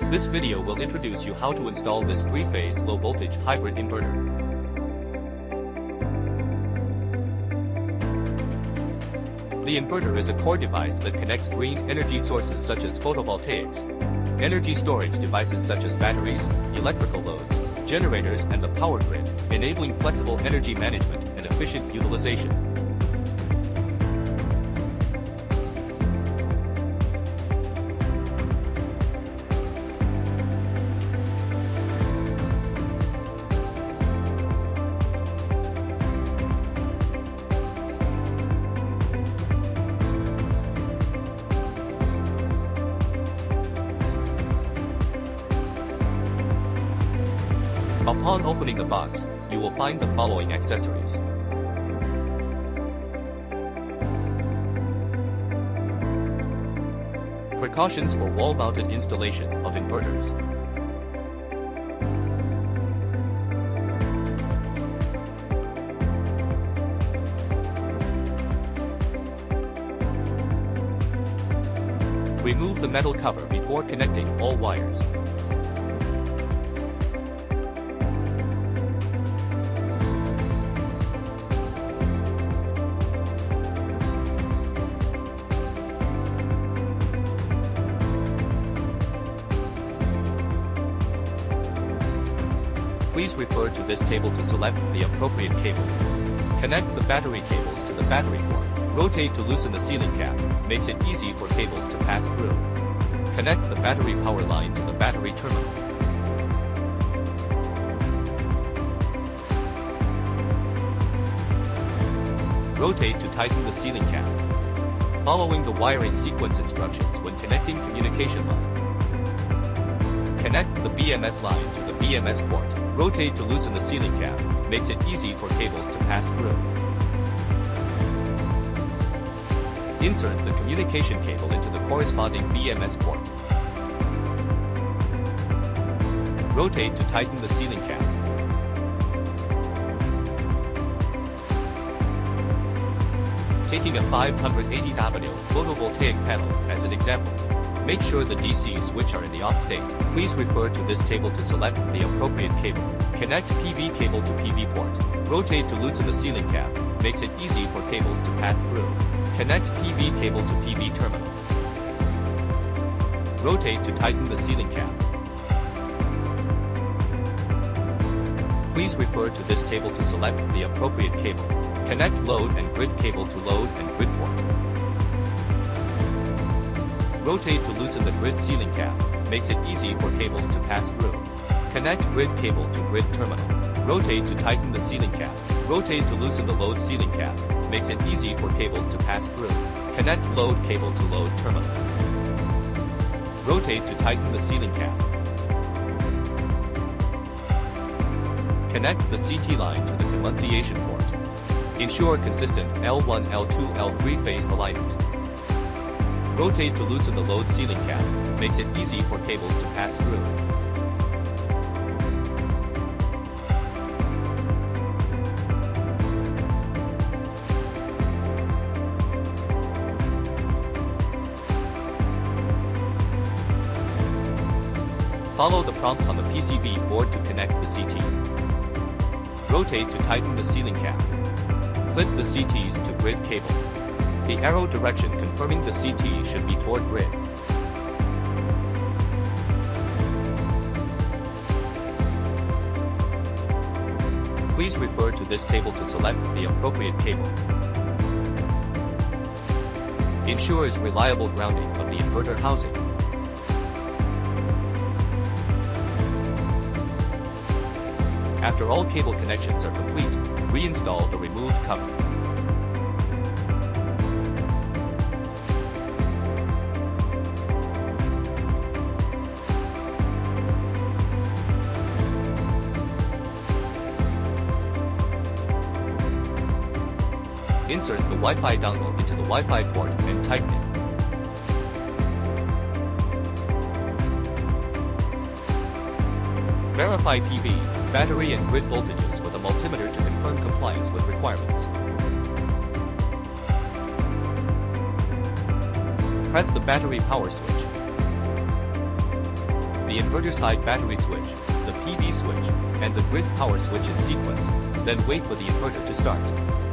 This video will introduce you how to install this 3-phase low-voltage hybrid inverter. The inverter is a core device that connects green energy sources such as photovoltaics, energy storage devices such as batteries, electrical loads, generators and the power grid, enabling flexible energy management and efficient utilization. Upon opening the box, you will find the following accessories. Precautions for wall-mounted installation of inverters. Remove the metal cover before connecting all wires. Please refer to this table to select the appropriate cable. Connect the battery cables to the battery port. Rotate to loosen the sealing cap, makes it easy for cables to pass through. Connect the battery power line to the battery terminal. Rotate to tighten the sealing cap. Following the wiring sequence instructions when connecting communication line. Connect the BMS line to the BMS port. Rotate to loosen the sealing cap, makes it easy for cables to pass through. Insert the communication cable into the corresponding BMS port. Rotate to tighten the sealing cap. Taking a 580W photovoltaic panel as an example. Make sure the DC switch are in the off state. Please refer to this table to select the appropriate cable. Connect PV cable to PV port. Rotate to loosen the sealing cap, makes it easy for cables to pass through. Connect PV cable to PV terminal. Rotate to tighten the sealing cap. Please refer to this table to select the appropriate cable. Connect load and grid cable to load and grid port. Rotate to loosen the grid sealing cap, makes it easy for cables to pass through. Connect grid cable to grid terminal. Rotate to tighten the sealing cap. Rotate to loosen the load sealing cap, makes it easy for cables to pass through. Connect load cable to load terminal. Rotate to tighten the sealing cap. Connect the CT line to the commutation port. Ensure consistent L1, L2, L3 phase alignment. Rotate to loosen the load sealing cap, makes it easy for cables to pass through. Follow the prompts on the PCB board to connect the CT. Rotate to tighten the sealing cap. Clip the CTs to grid cable. The arrow direction confirming the CT should be toward grid. Please refer to this table to select the appropriate cable. Ensures reliable grounding of the inverter housing. After all cable connections are complete, reinstall the removed cover. Insert the Wi-Fi dongle into the Wi-Fi port and tighten it. Verify PV, battery and grid voltages with a multimeter to confirm compliance with requirements. Press the battery power switch. The the inverter side battery switch, the PV switch, and the grid power switch in sequence, then wait for the inverter to start.